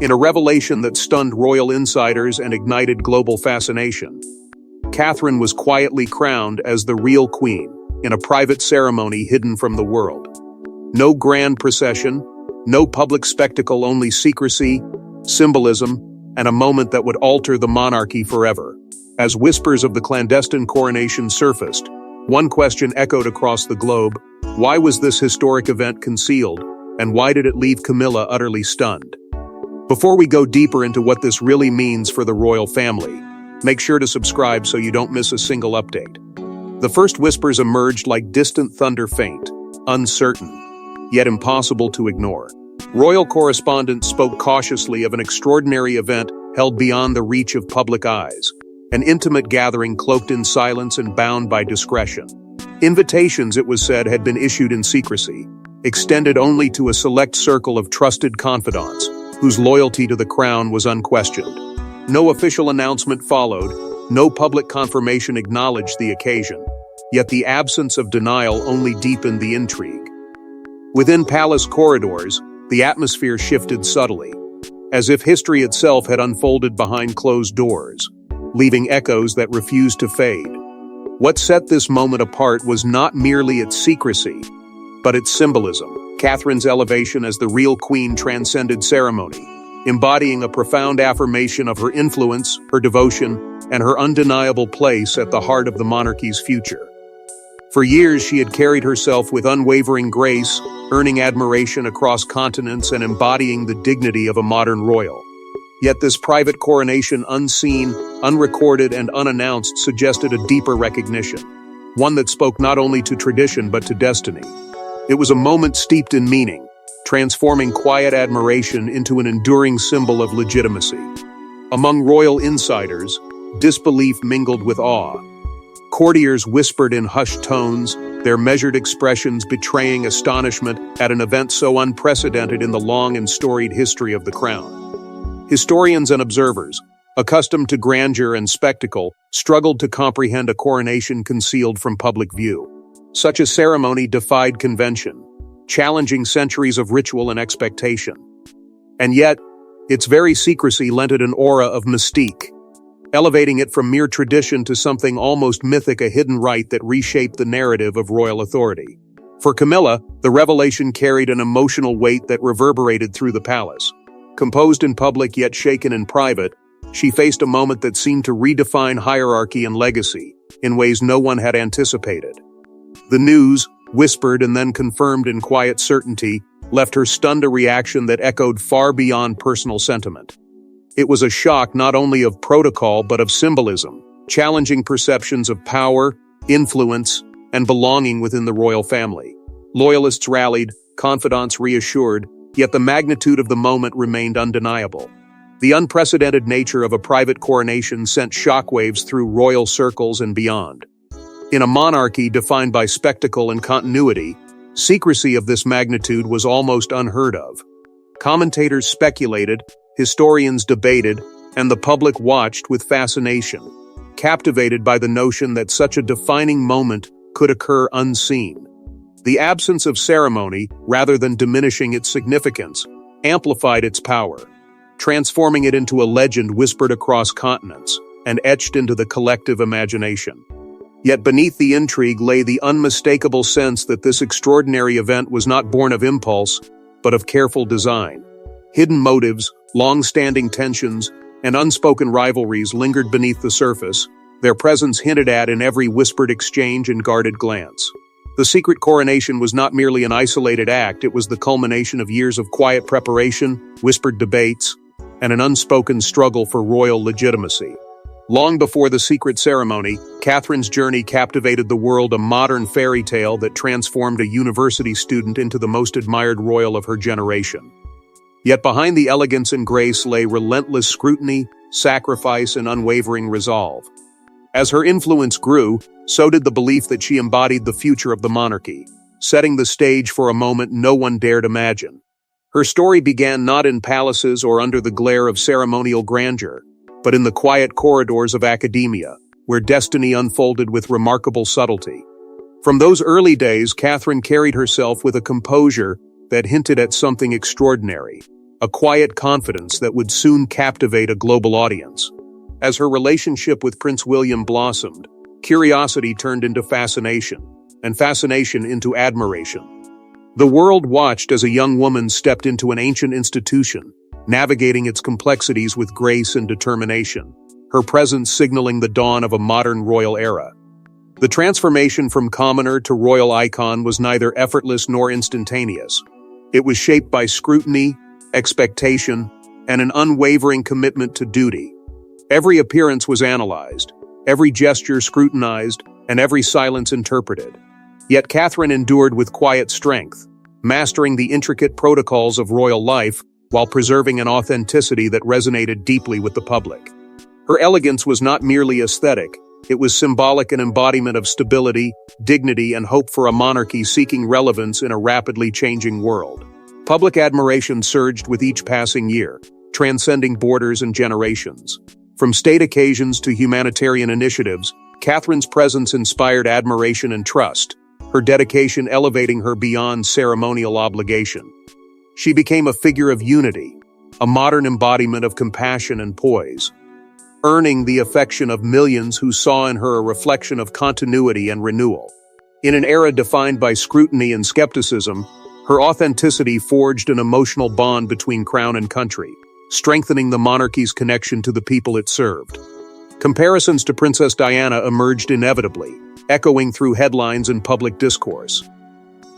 In a revelation that stunned royal insiders and ignited global fascination, Catherine was quietly crowned as the real queen in a private ceremony hidden from the world. No grand procession, no public spectacle, only secrecy, symbolism, and a moment that would alter the monarchy forever. As whispers of the clandestine coronation surfaced, one question echoed across the globe: why was this historic event concealed, and why did it leave Camilla utterly stunned? Before we go deeper into what this really means for the royal family, make sure to subscribe so you don't miss a single update. The first whispers emerged like distant thunder, faint, uncertain, yet impossible to ignore. Royal correspondents spoke cautiously of an extraordinary event held beyond the reach of public eyes, an intimate gathering cloaked in silence and bound by discretion. Invitations, it was said, had been issued in secrecy, extended only to a select circle of trusted confidants, whose loyalty to the crown was unquestioned. No official announcement followed, no public confirmation acknowledged the occasion, yet the absence of denial only deepened the intrigue. Within palace corridors, the atmosphere shifted subtly, as if history itself had unfolded behind closed doors, leaving echoes that refused to fade. What set this moment apart was not merely its secrecy, but its symbolism. Catherine's elevation as the real queen transcended ceremony, embodying a profound affirmation of her influence, her devotion, and her undeniable place at the heart of the monarchy's future. For years, she had carried herself with unwavering grace, earning admiration across continents and embodying the dignity of a modern royal. Yet this private coronation, unseen, unrecorded, and unannounced, suggested a deeper recognition, one that spoke not only to tradition but to destiny. It was a moment steeped in meaning, transforming quiet admiration into an enduring symbol of legitimacy. Among royal insiders, disbelief mingled with awe. Courtiers whispered in hushed tones, their measured expressions betraying astonishment at an event so unprecedented in the long and storied history of the crown. Historians and observers, accustomed to grandeur and spectacle, struggled to comprehend a coronation concealed from public view. Such a ceremony defied convention, challenging centuries of ritual and expectation. And yet, its very secrecy lent it an aura of mystique, elevating it from mere tradition to something almost mythic, a hidden rite that reshaped the narrative of royal authority. For Camilla, the revelation carried an emotional weight that reverberated through the palace. Composed in public yet shaken in private, she faced a moment that seemed to redefine hierarchy and legacy in ways no one had anticipated. The news, whispered and then confirmed in quiet certainty, left her stunned, a reaction that echoed far beyond personal sentiment. It was a shock not only of protocol but of symbolism, challenging perceptions of power, influence, and belonging within the royal family. Loyalists rallied, confidants reassured, yet the magnitude of the moment remained undeniable. The unprecedented nature of a private coronation sent shockwaves through royal circles and beyond. In a monarchy defined by spectacle and continuity, secrecy of this magnitude was almost unheard of. Commentators speculated, historians debated, and the public watched with fascination, captivated by the notion that such a defining moment could occur unseen. The absence of ceremony, rather than diminishing its significance, amplified its power, transforming it into a legend whispered across continents and etched into the collective imagination. Yet beneath the intrigue lay the unmistakable sense that this extraordinary event was not born of impulse, but of careful design. Hidden motives, long-standing tensions, and unspoken rivalries lingered beneath the surface, their presence hinted at in every whispered exchange and guarded glance. The secret coronation was not merely an isolated act, it was the culmination of years of quiet preparation, whispered debates, and an unspoken struggle for royal legitimacy. Long before the secret ceremony, Catherine's journey captivated the world, a modern fairy tale that transformed a university student into the most admired royal of her generation. Yet behind the elegance and grace lay relentless scrutiny, sacrifice, and unwavering resolve. As her influence grew, so did the belief that she embodied the future of the monarchy, setting the stage for a moment no one dared imagine. Her story began not in palaces or under the glare of ceremonial grandeur, but in the quiet corridors of academia, where destiny unfolded with remarkable subtlety. From those early days, Catherine carried herself with a composure that hinted at something extraordinary, a quiet confidence that would soon captivate a global audience. As her relationship with Prince William blossomed, curiosity turned into fascination, and fascination into admiration. The world watched as a young woman stepped into an ancient institution, navigating its complexities with grace and determination, her presence signaling the dawn of a modern royal era. The transformation from commoner to royal icon was neither effortless nor instantaneous. It was shaped by scrutiny, expectation, and an unwavering commitment to duty. Every appearance was analyzed, every gesture scrutinized, and every silence interpreted. Yet Catherine endured with quiet strength, mastering the intricate protocols of royal life while preserving an authenticity that resonated deeply with the public. Her elegance was not merely aesthetic, it was symbolic and embodiment of stability, dignity, and hope for a monarchy seeking relevance in a rapidly changing world. Public admiration surged with each passing year, transcending borders and generations. From state occasions to humanitarian initiatives, Catherine's presence inspired admiration and trust, her dedication elevating her beyond ceremonial obligation. She became a figure of unity, a modern embodiment of compassion and poise, earning the affection of millions who saw in her a reflection of continuity and renewal. In an era defined by scrutiny and skepticism, her authenticity forged an emotional bond between crown and country, strengthening the monarchy's connection to the people it served. Comparisons to Princess Diana emerged inevitably, echoing through headlines and public discourse.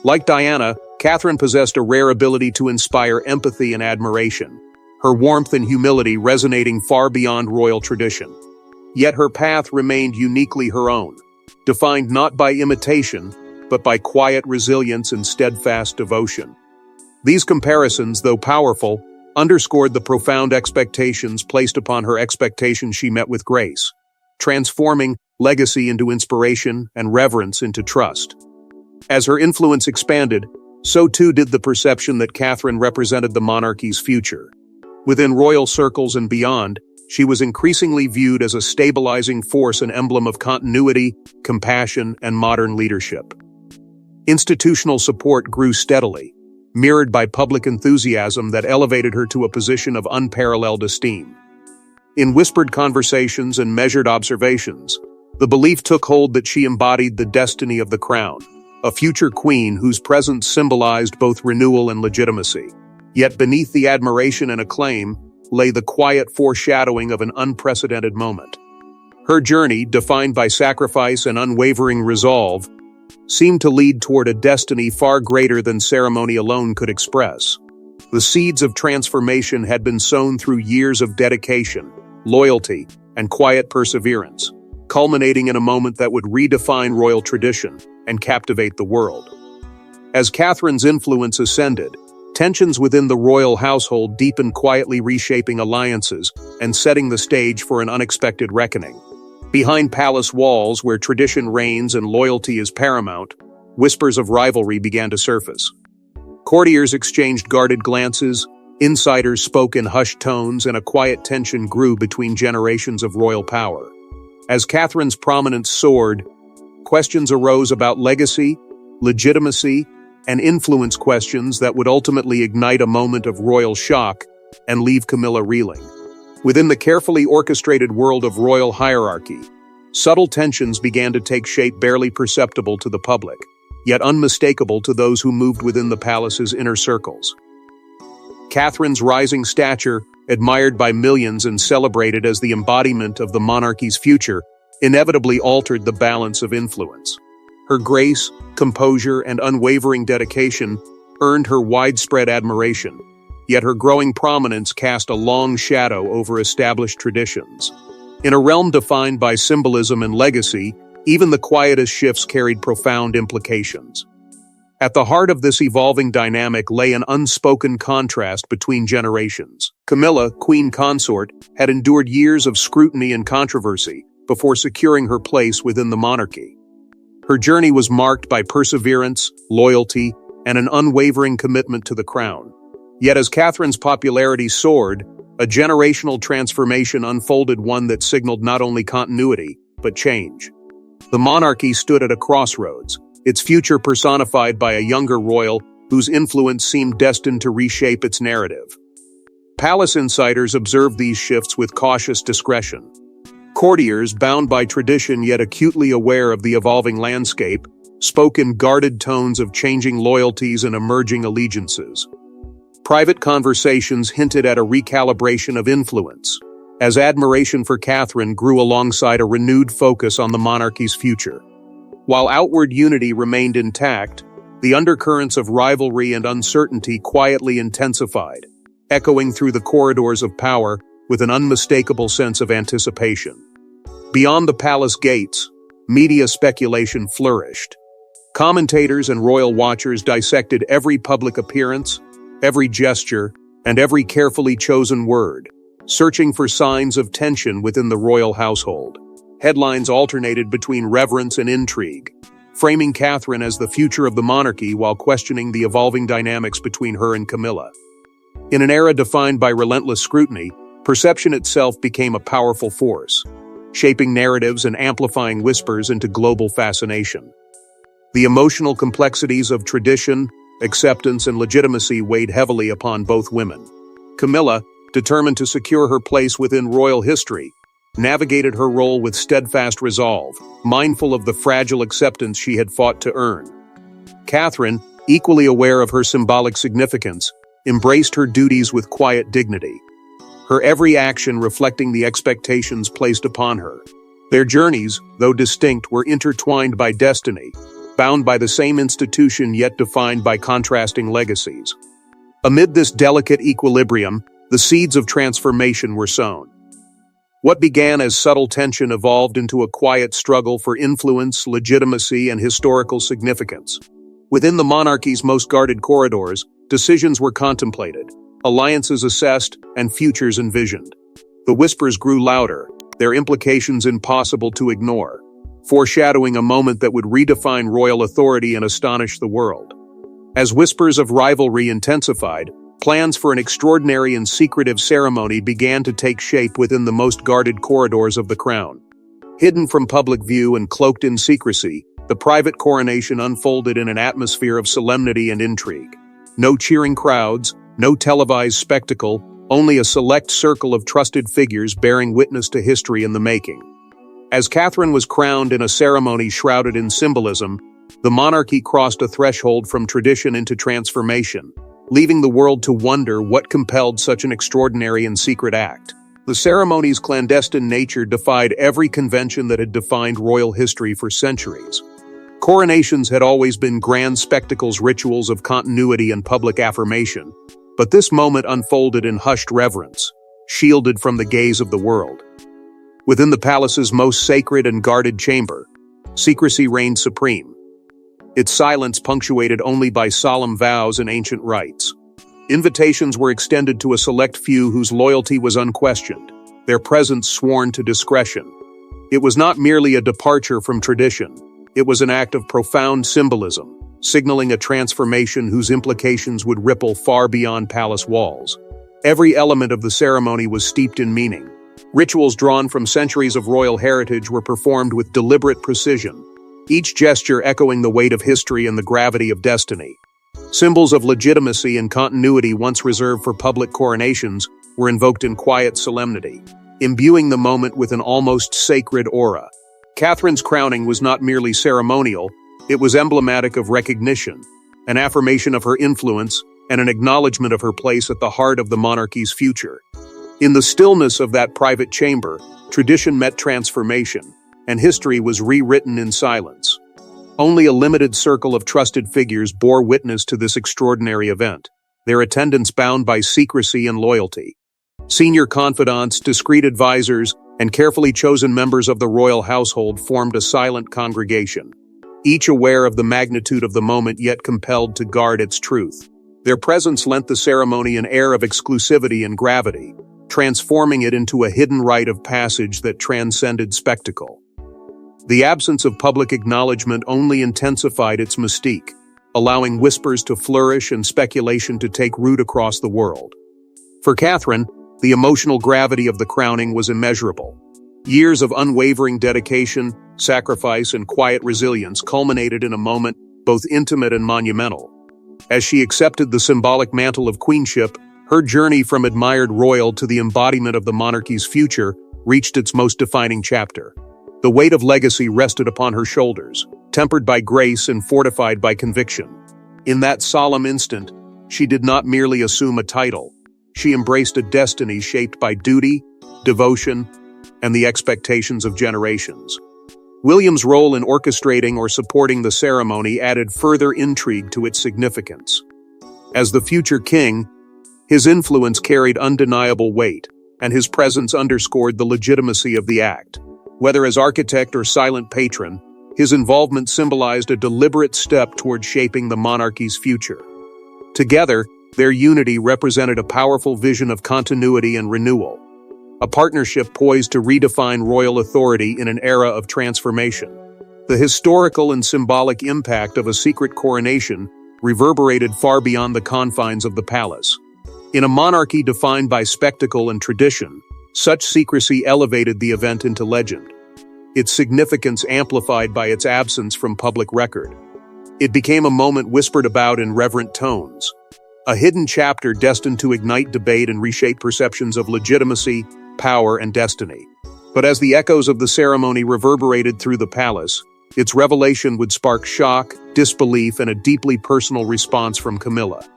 Like Diana, Catherine possessed a rare ability to inspire empathy and admiration, her warmth and humility resonating far beyond royal tradition. Yet her path remained uniquely her own, defined not by imitation, but by quiet resilience and steadfast devotion. These comparisons, though powerful, underscored the profound expectations placed upon her. Expectations she met with grace, transforming legacy into inspiration and reverence into trust. As her influence expanded, so too did the perception that Catherine represented the monarchy's future. Within royal circles and beyond, she was increasingly viewed as a stabilizing force, an emblem of continuity, compassion, and modern leadership. Institutional support grew steadily, mirrored by public enthusiasm that elevated her to a position of unparalleled esteem. In whispered conversations and measured observations, the belief took hold that she embodied the destiny of the crown, a future queen whose presence symbolized both renewal and legitimacy. Yet beneath the admiration and acclaim lay the quiet foreshadowing of an unprecedented moment. Her journey, defined by sacrifice and unwavering resolve, seemed to lead toward a destiny far greater than ceremony alone could express. The seeds of transformation had been sown through years of dedication, loyalty, and quiet perseverance, culminating in a moment that would redefine royal tradition and captivate the world. As Catherine's influence ascended, tensions within the royal household deepened, quietly reshaping alliances and setting the stage for an unexpected reckoning. Behind palace walls, where tradition reigns and loyalty is paramount, whispers of rivalry began to surface. Courtiers exchanged guarded glances, insiders spoke in hushed tones, and a quiet tension grew between generations of royal power. As Catherine's prominence soared, questions arose about legacy, legitimacy, and influence, questions that would ultimately ignite a moment of royal shock and leave Camilla reeling. Within the carefully orchestrated world of royal hierarchy, subtle tensions began to take shape, barely perceptible to the public, yet unmistakable to those who moved within the palace's inner circles. Catherine's rising stature, admired by millions and celebrated as the embodiment of the monarchy's future, inevitably altered the balance of influence. Her grace, composure, and unwavering dedication earned her widespread admiration, yet her growing prominence cast a long shadow over established traditions. In a realm defined by symbolism and legacy, even the quietest shifts carried profound implications. At the heart of this evolving dynamic lay an unspoken contrast between generations. Camilla, queen consort, had endured years of scrutiny and controversy before securing her place within the monarchy. Her journey was marked by perseverance, loyalty, and an unwavering commitment to the crown. Yet as Catherine's popularity soared, a generational transformation unfolded, one that signaled not only continuity, but change. The monarchy stood at a crossroads, its future personified by a younger royal whose influence seemed destined to reshape its narrative. Palace insiders observed these shifts with cautious discretion. Courtiers, bound by tradition yet acutely aware of the evolving landscape, spoke in guarded tones of changing loyalties and emerging allegiances. Private conversations hinted at a recalibration of influence, as admiration for Catherine grew alongside a renewed focus on the monarchy's future. While outward unity remained intact, the undercurrents of rivalry and uncertainty quietly intensified, echoing through the corridors of power with an unmistakable sense of anticipation. Beyond the palace gates, media speculation flourished. Commentators and royal watchers dissected every public appearance, every gesture, and every carefully chosen word, searching for signs of tension within the royal household. Headlines alternated between reverence and intrigue, framing Catherine as the future of the monarchy while questioning the evolving dynamics between her and Camilla. In an era defined by relentless scrutiny, perception itself became a powerful force, shaping narratives and amplifying whispers into global fascination. The emotional complexities of tradition, acceptance, and legitimacy weighed heavily upon both women. Camilla, determined to secure her place within royal history, navigated her role with steadfast resolve, mindful of the fragile acceptance she had fought to earn. Catherine, equally aware of her symbolic significance, embraced her duties with quiet dignity, her every action reflecting the expectations placed upon her. Their journeys, though distinct, were intertwined by destiny, bound by the same institution yet defined by contrasting legacies. Amid this delicate equilibrium, the seeds of transformation were sown. What began as subtle tension evolved into a quiet struggle for influence, legitimacy, and historical significance. Within the monarchy's most guarded corridors, decisions were contemplated, alliances assessed, and futures envisioned. The whispers grew louder, their implications impossible to ignore, foreshadowing a moment that would redefine royal authority and astonish the world. As whispers of rivalry intensified, plans for an extraordinary and secretive ceremony began to take shape within the most guarded corridors of the crown. Hidden from public view and cloaked in secrecy, the private coronation unfolded in an atmosphere of solemnity and intrigue. No cheering crowds, no televised spectacle, only a select circle of trusted figures bearing witness to history in the making. As Catherine was crowned in a ceremony shrouded in symbolism, the monarchy crossed a threshold from tradition into transformation, leaving the world to wonder what compelled such an extraordinary and secret act. The ceremony's clandestine nature defied every convention that had defined royal history for centuries. Coronations had always been grand spectacles, rituals of continuity and public affirmation, but this moment unfolded in hushed reverence, shielded from the gaze of the world. Within the palace's most sacred and guarded chamber, secrecy reigned supreme, its silence punctuated only by solemn vows and ancient rites. Invitations were extended to a select few whose loyalty was unquestioned, their presence sworn to discretion. It was not merely a departure from tradition, it was an act of profound symbolism, signaling a transformation whose implications would ripple far beyond palace walls. Every element of the ceremony was steeped in meaning. Rituals drawn from centuries of royal heritage were performed with deliberate precision, each gesture echoing the weight of history and the gravity of destiny. Symbols of legitimacy and continuity once reserved for public coronations were invoked in quiet solemnity, imbuing the moment with an almost sacred aura. Catherine's crowning was not merely ceremonial, it was emblematic of recognition, an affirmation of her influence, and an acknowledgement of her place at the heart of the monarchy's future. In the stillness of that private chamber, tradition met transformation, and history was rewritten in silence. Only a limited circle of trusted figures bore witness to this extraordinary event, their attendance bound by secrecy and loyalty. Senior confidants, discreet advisors, and carefully chosen members of the royal household formed a silent congregation, each aware of the magnitude of the moment yet compelled to guard its truth. Their presence lent the ceremony an air of exclusivity and gravity, transforming it into a hidden rite of passage that transcended spectacle. The absence of public acknowledgement only intensified its mystique, allowing whispers to flourish and speculation to take root across the world. For Catherine, the emotional gravity of the crowning was immeasurable. Years of unwavering dedication, sacrifice, and quiet resilience culminated in a moment both intimate and monumental. As she accepted the symbolic mantle of queenship, Her journey from admired royal to the embodiment of the monarchy's future reached its most defining chapter. The weight of legacy rested upon her shoulders, tempered by grace and fortified by conviction. In that solemn instant, she did not merely assume a title. She embraced a destiny shaped by duty, devotion, and the expectations of generations. William's role in orchestrating or supporting the ceremony added further intrigue to its significance. As the future king, his influence carried undeniable weight, and his presence underscored the legitimacy of the act. Whether as architect or silent patron, his involvement symbolized a deliberate step toward shaping the monarchy's future. Together, their unity represented a powerful vision of continuity and renewal, a partnership poised to redefine royal authority in an era of transformation. The historical and symbolic impact of a secret coronation reverberated far beyond the confines of the palace. In a monarchy defined by spectacle and tradition, such secrecy elevated the event into legend, its significance amplified by its absence from public record. It became a moment whispered about in reverent tones, a hidden chapter destined to ignite debate and reshape perceptions of legitimacy, power, and destiny. But as the echoes of the ceremony reverberated through the palace, its revelation would spark shock, disbelief, and a deeply personal response from Camilla.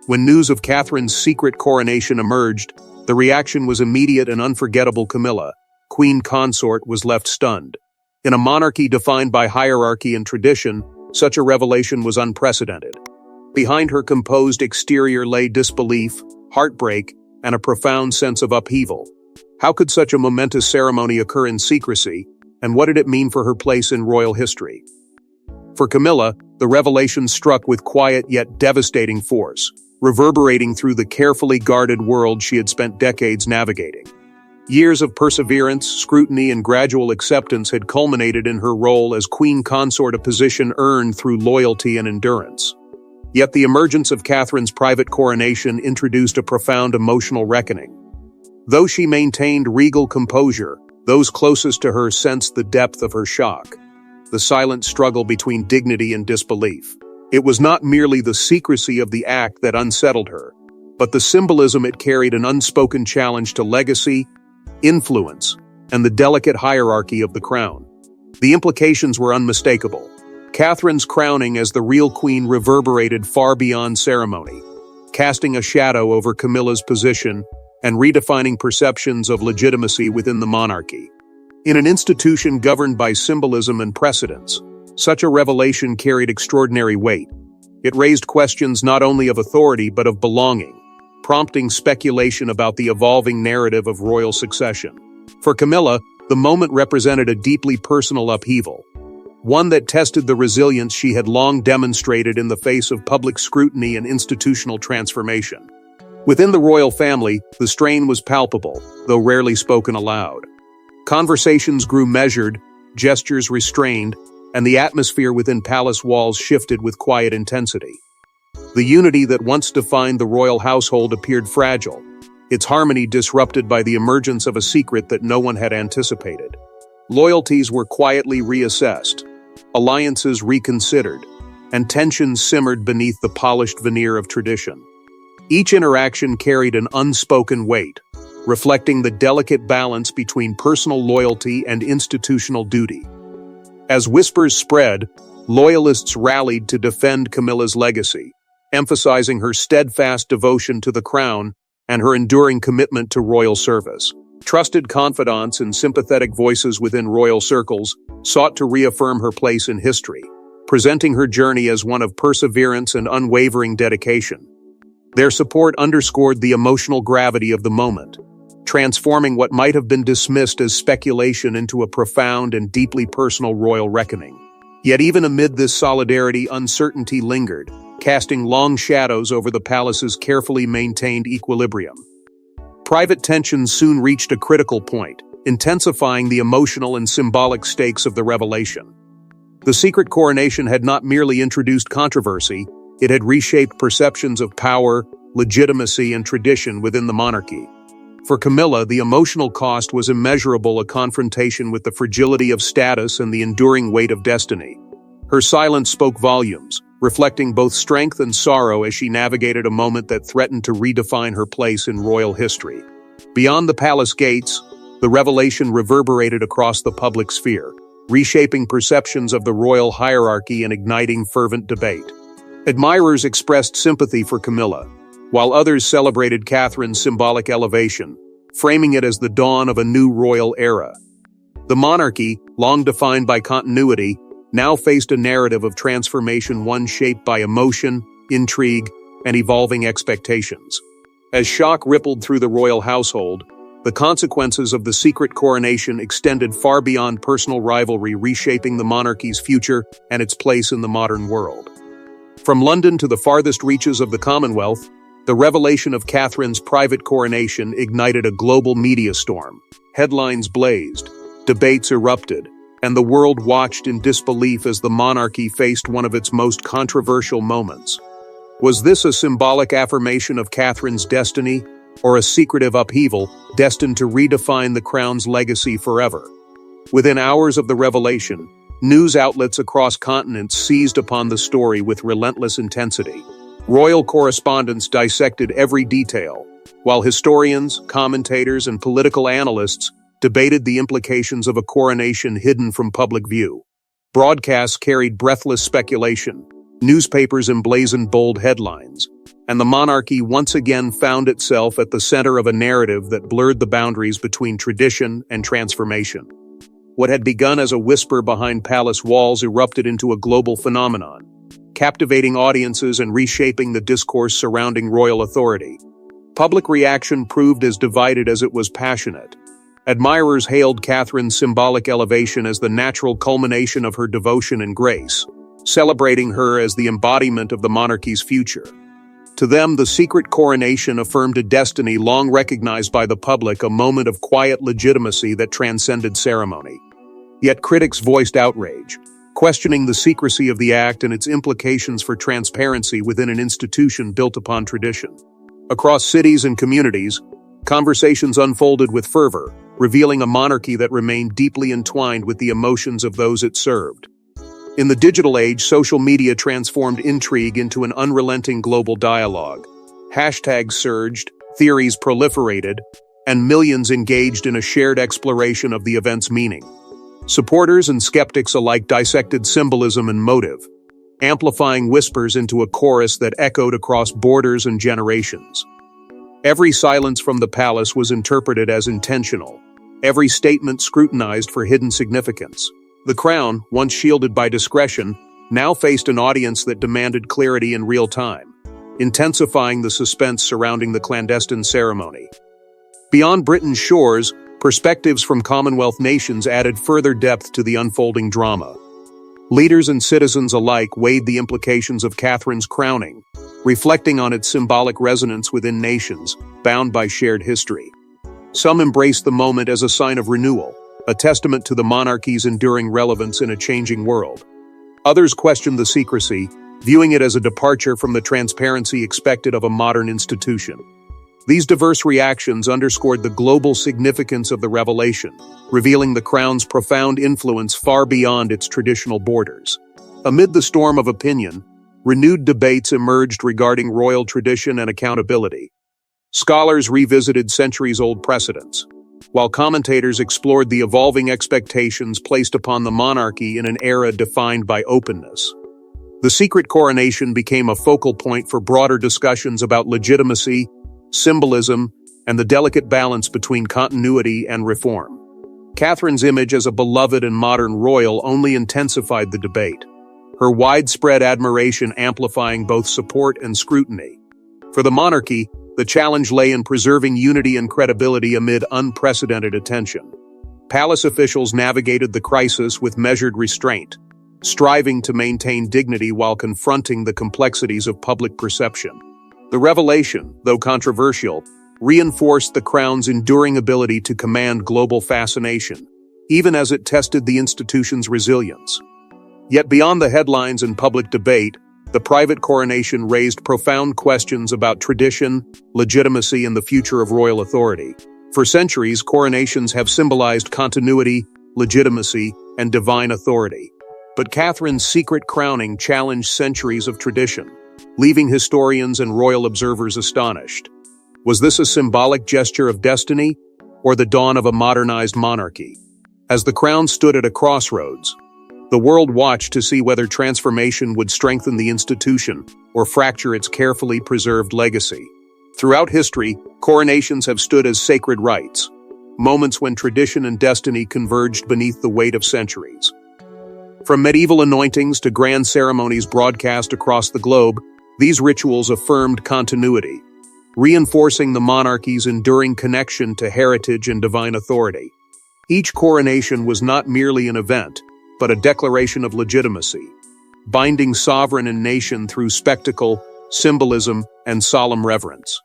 When news of Catherine's secret coronation emerged, the reaction was immediate and unforgettable. Camilla, queen consort, was left stunned. In a monarchy defined by hierarchy and tradition, such a revelation was unprecedented. Behind her composed exterior lay disbelief, heartbreak, and a profound sense of upheaval. How could such a momentous ceremony occur in secrecy, and what did it mean for her place in royal history? For Camilla, the revelation struck with quiet yet devastating force, reverberating through the carefully guarded world she had spent decades navigating. Years of perseverance, scrutiny, and gradual acceptance had culminated in her role as queen consort, a position earned through loyalty and endurance. Yet the emergence of Catherine's private coronation introduced a profound emotional reckoning. Though she maintained regal composure, those closest to her sensed the depth of her shock, the silent struggle between dignity and disbelief. It was not merely the secrecy of the act that unsettled her, but the symbolism it carried, an unspoken challenge to legacy, influence, and the delicate hierarchy of the crown. The implications were unmistakable. Catherine's crowning as the real queen reverberated far beyond ceremony, casting a shadow over Camilla's position and redefining perceptions of legitimacy within the monarchy. In an institution governed by symbolism and precedence, such a revelation carried extraordinary weight. It raised questions not only of authority but of belonging, prompting speculation about the evolving narrative of royal succession. For Camilla, the moment represented a deeply personal upheaval, one that tested the resilience she had long demonstrated in the face of public scrutiny and institutional transformation. Within the royal family, the strain was palpable, though rarely spoken aloud. Conversations grew measured, gestures restrained, and the atmosphere within palace walls shifted with quiet intensity. The unity that once defined the royal household appeared fragile, its harmony disrupted by the emergence of a secret that no one had anticipated. Loyalties were quietly reassessed, alliances reconsidered, and tensions simmered beneath the polished veneer of tradition. Each interaction carried an unspoken weight, reflecting the delicate balance between personal loyalty and institutional duty. As whispers spread, loyalists rallied to defend Camilla's legacy, emphasizing her steadfast devotion to the crown and her enduring commitment to royal service. Trusted confidants and sympathetic voices within royal circles sought to reaffirm her place in history, presenting her journey as one of perseverance and unwavering dedication. Their support underscored the emotional gravity of the moment, transforming what might have been dismissed as speculation into a profound and deeply personal royal reckoning. Yet even amid this solidarity, uncertainty lingered, casting long shadows over the palace's carefully maintained equilibrium. Private tensions soon reached a critical point, intensifying the emotional and symbolic stakes of the revelation. The secret coronation had not merely introduced controversy, it had reshaped perceptions of power, legitimacy, and tradition within the monarchy. For Camilla, the emotional cost was immeasurable, a confrontation with the fragility of status and the enduring weight of destiny. Her silence spoke volumes, reflecting both strength and sorrow as she navigated a moment that threatened to redefine her place in royal history. Beyond the palace gates, the revelation reverberated across the public sphere, reshaping perceptions of the royal hierarchy and igniting fervent debate. Admirers expressed sympathy for Camilla, while others celebrated Catherine's symbolic elevation, framing it as the dawn of a new royal era. The monarchy, long defined by continuity, now faced a narrative of transformation, one shaped by emotion, intrigue, and evolving expectations. As shock rippled through the royal household, the consequences of the secret coronation extended far beyond personal rivalry, reshaping the monarchy's future and its place in the modern world. From London to the farthest reaches of the Commonwealth, the revelation of Catherine's private coronation ignited a global media storm. Headlines blazed, debates erupted, and the world watched in disbelief as the monarchy faced one of its most controversial moments. Was this a symbolic affirmation of Catherine's destiny, or a secretive upheaval destined to redefine the crown's legacy forever? Within hours of the revelation, news outlets across continents seized upon the story with relentless intensity. Royal correspondents dissected every detail, while historians, commentators, and political analysts debated the implications of a coronation hidden from public view. Broadcasts carried breathless speculation, newspapers emblazoned bold headlines, and the monarchy once again found itself at the center of a narrative that blurred the boundaries between tradition and transformation. What had begun as a whisper behind palace walls erupted into a global phenomenon, captivating audiences and reshaping the discourse surrounding royal authority. Public reaction proved as divided as it was passionate. Admirers hailed Catherine's symbolic elevation as the natural culmination of her devotion and grace, celebrating her as the embodiment of the monarchy's future. To them, the secret coronation affirmed a destiny long recognized by the public, a moment of quiet legitimacy that transcended ceremony. Yet critics voiced outrage, questioning the secrecy of the act and its implications for transparency within an institution built upon tradition. Across cities and communities, conversations unfolded with fervor, revealing a monarchy that remained deeply entwined with the emotions of those it served. In the digital age, social media transformed intrigue into an unrelenting global dialogue. Hashtags surged, theories proliferated, and millions engaged in a shared exploration of the event's meaning. Supporters and skeptics alike dissected symbolism and motive, amplifying whispers into a chorus that echoed across borders and generations. Every silence from the palace was interpreted as intentional, every statement scrutinized for hidden significance. The crown, once shielded by discretion, now faced an audience that demanded clarity in real time, intensifying the suspense surrounding the clandestine ceremony. Beyond Britain's shores, perspectives from Commonwealth nations added further depth to the unfolding drama. Leaders and citizens alike weighed the implications of Catherine's crowning, reflecting on its symbolic resonance within nations, bound by shared history. Some embraced the moment as a sign of renewal, a testament to the monarchy's enduring relevance in a changing world. Others questioned the secrecy, viewing it as a departure from the transparency expected of a modern institution. These diverse reactions underscored the global significance of the revelation, revealing the crown's profound influence far beyond its traditional borders. Amid the storm of opinion, renewed debates emerged regarding royal tradition and accountability. Scholars revisited centuries-old precedents, while commentators explored the evolving expectations placed upon the monarchy in an era defined by openness. The secret coronation became a focal point for broader discussions about legitimacy, symbolism, and the delicate balance between continuity and reform. Catherine's image as a beloved and modern royal only intensified the debate, her widespread admiration amplifying both support and scrutiny. For the monarchy, the challenge lay in preserving unity and credibility amid unprecedented attention. Palace officials navigated the crisis with measured restraint, striving to maintain dignity while confronting the complexities of public perception. The revelation, though controversial, reinforced the crown's enduring ability to command global fascination, even as it tested the institution's resilience. Yet beyond the headlines and public debate, the private coronation raised profound questions about tradition, legitimacy, and the future of royal authority. For centuries, coronations have symbolized continuity, legitimacy, and divine authority. But Catherine's secret crowning challenged centuries of tradition, leaving historians and royal observers astonished. Was this a symbolic gesture of destiny, or the dawn of a modernized monarchy? As the crown stood at a crossroads, the world watched to see whether transformation would strengthen the institution or fracture its carefully preserved legacy. Throughout history, coronations have stood as sacred rites, moments when tradition and destiny converged beneath the weight of centuries. From medieval anointings to grand ceremonies broadcast across the globe, these rituals affirmed continuity, reinforcing the monarchy's enduring connection to heritage and divine authority. Each coronation was not merely an event, but a declaration of legitimacy, binding sovereign and nation through spectacle, symbolism, and solemn reverence.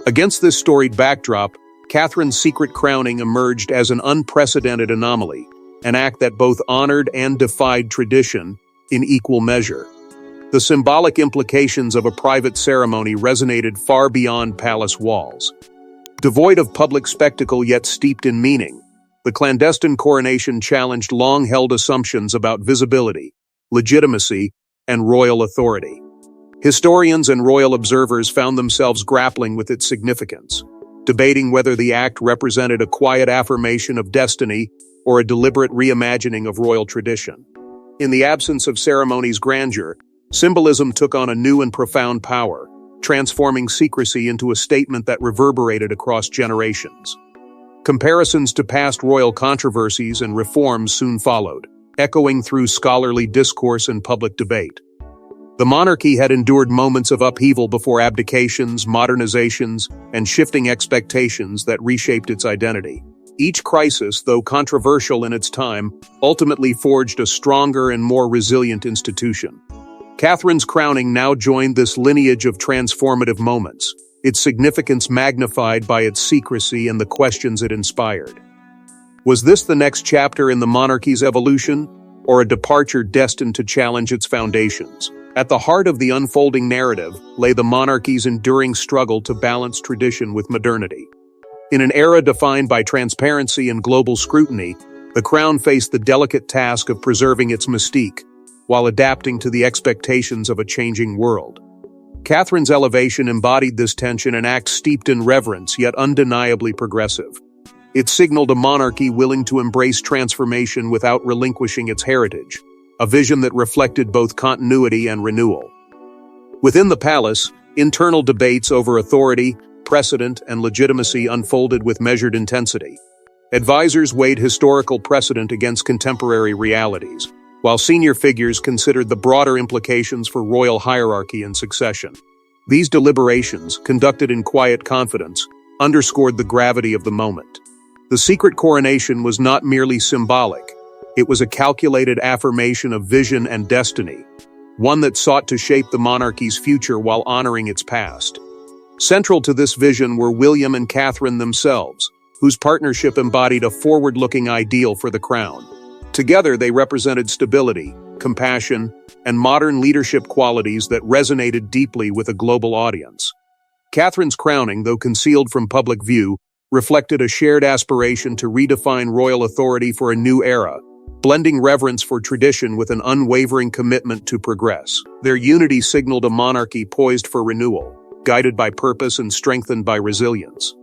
Against this storied backdrop, Catherine's secret crowning emerged as an unprecedented anomaly, an act that both honored and defied tradition in equal measure. The symbolic implications of a private ceremony resonated far beyond palace walls. Devoid of public spectacle yet steeped in meaning, the clandestine coronation challenged long-held assumptions about visibility, legitimacy, and royal authority. Historians and royal observers found themselves grappling with its significance, debating whether the act represented a quiet affirmation of destiny or a deliberate reimagining of royal tradition. In the absence of ceremony's grandeur, symbolism took on a new and profound power, transforming secrecy into a statement that reverberated across generations. Comparisons to past royal controversies and reforms soon followed, echoing through scholarly discourse and public debate. The monarchy had endured moments of upheaval before abdications, modernizations, and shifting expectations that reshaped its identity. Each crisis, though controversial in its time, ultimately forged a stronger and more resilient institution. Catherine's crowning now joined this lineage of transformative moments, its significance magnified by its secrecy and the questions it inspired. Was this the next chapter in the monarchy's evolution, or a departure destined to challenge its foundations? At the heart of the unfolding narrative lay the monarchy's enduring struggle to balance tradition with modernity. In an era defined by transparency and global scrutiny, the crown faced the delicate task of preserving its mystique, while adapting to the expectations of a changing world. Catherine's elevation embodied this tension, an act steeped in reverence yet undeniably progressive. It signaled a monarchy willing to embrace transformation without relinquishing its heritage, a vision that reflected both continuity and renewal. Within the palace, internal debates over authority, precedent, and legitimacy unfolded with measured intensity. Advisors weighed historical precedent against contemporary realities, while senior figures considered the broader implications for royal hierarchy and succession. These deliberations, conducted in quiet confidence, underscored the gravity of the moment. The secret coronation was not merely symbolic. It was a calculated affirmation of vision and destiny, one that sought to shape the monarchy's future while honoring its past. Central to this vision were William and Catherine themselves, whose partnership embodied a forward-looking ideal for the crown. Together, they represented stability, compassion, and modern leadership qualities that resonated deeply with a global audience. Catherine's crowning, though concealed from public view, reflected a shared aspiration to redefine royal authority for a new era, blending reverence for tradition with an unwavering commitment to progress. Their unity signaled a monarchy poised for renewal, guided by purpose and strengthened by resilience.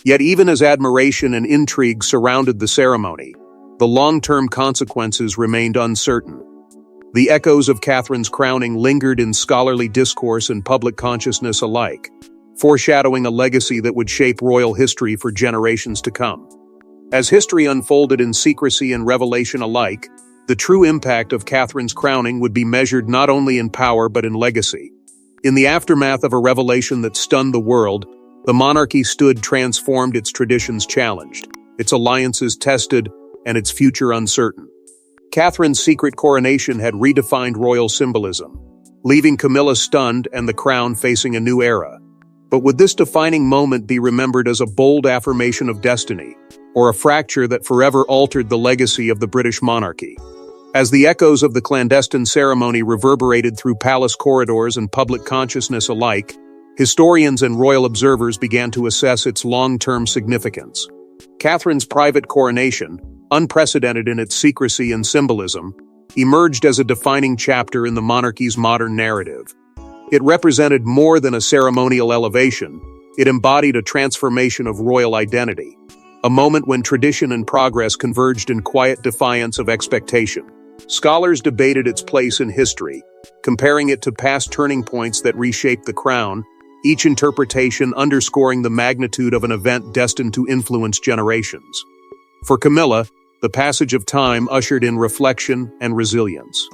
Yet even as admiration and intrigue surrounded the ceremony, the long-term consequences remained uncertain. The echoes of Catherine's crowning lingered in scholarly discourse and public consciousness alike, foreshadowing a legacy that would shape royal history for generations to come. As history unfolded in secrecy and revelation alike, the true impact of Catherine's crowning would be measured not only in power but in legacy. In the aftermath of a revelation that stunned the world, the monarchy stood transformed, its traditions challenged, its alliances tested, and its future uncertain. Catherine's secret coronation had redefined royal symbolism, leaving Camilla stunned and the crown facing a new era. But would this defining moment be remembered as a bold affirmation of destiny, or a fracture that forever altered the legacy of the British monarchy? As the echoes of the clandestine ceremony reverberated through palace corridors and public consciousness alike, historians and royal observers began to assess its long-term significance. Catherine's private coronation, unprecedented in its secrecy and symbolism, emerged as a defining chapter in the monarchy's modern narrative. It represented more than a ceremonial elevation. It embodied a transformation of royal identity, a moment when tradition and progress converged in quiet defiance of expectation. Scholars debated its place in history, comparing it to past turning points that reshaped the crown, each interpretation underscoring the magnitude of an event destined to influence generations. For Camilla, the passage of time ushered in reflection and resilience.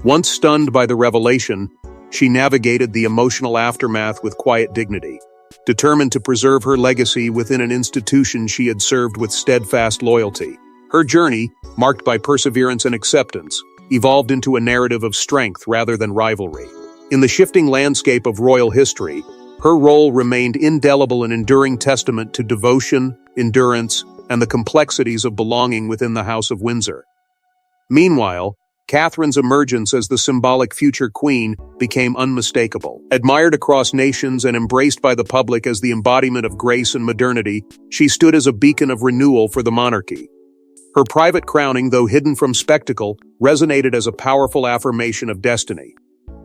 Once stunned by the revelation, she navigated the emotional aftermath with quiet dignity, determined to preserve her legacy within an institution she had served with steadfast loyalty. Her journey, marked by perseverance and acceptance, evolved into a narrative of strength rather than rivalry. In the shifting landscape of royal history, her role remained indelible and enduring testament to devotion, endurance, and the complexities of belonging within the House of Windsor. Meanwhile, Catherine's emergence as the symbolic future queen became unmistakable. Admired across nations and embraced by the public as the embodiment of grace and modernity, she stood as a beacon of renewal for the monarchy. Her private crowning, though hidden from spectacle, resonated as a powerful affirmation of destiny.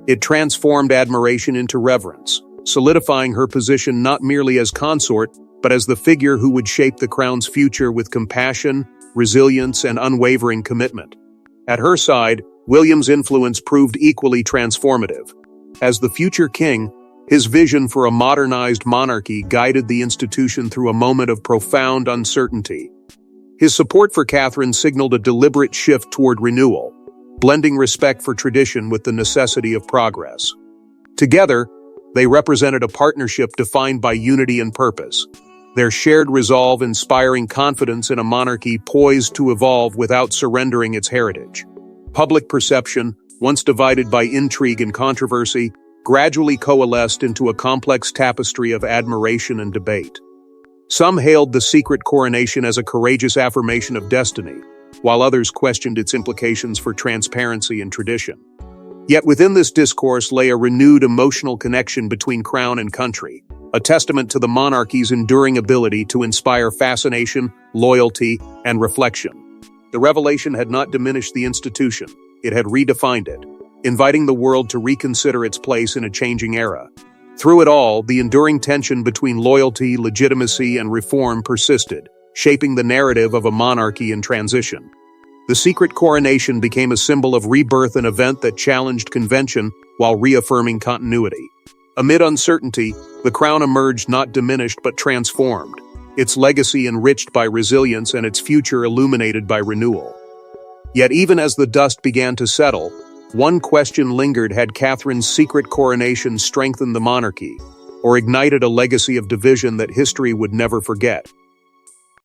It transformed admiration into reverence, solidifying her position not merely as consort, but as the figure who would shape the crown's future with compassion, resilience, and unwavering commitment. At her side, William's influence proved equally transformative. As the future king, his vision for a modernized monarchy guided the institution through a moment of profound uncertainty. His support for Catherine signaled a deliberate shift toward renewal, blending respect for tradition with the necessity of progress. Together, they represented a partnership defined by unity and purpose, their shared resolve inspiring confidence in a monarchy poised to evolve without surrendering its heritage. Public perception, once divided by intrigue and controversy, gradually coalesced into a complex tapestry of admiration and debate. Some hailed the secret coronation as a courageous affirmation of destiny, while others questioned its implications for transparency and tradition. Yet within this discourse lay a renewed emotional connection between crown and country, a testament to the monarchy's enduring ability to inspire fascination, loyalty, and reflection. The revelation had not diminished the institution, it had redefined it, inviting the world to reconsider its place in a changing era. Through it all, the enduring tension between loyalty, legitimacy, and reform persisted, shaping the narrative of a monarchy in transition. The secret coronation became a symbol of rebirth, an event that challenged convention while reaffirming continuity. Amid uncertainty, the crown emerged not diminished but transformed, its legacy enriched by resilience and its future illuminated by renewal. Yet even as the dust began to settle, one question lingered: had Catherine's secret coronation strengthened the monarchy, or ignited a legacy of division that history would never forget?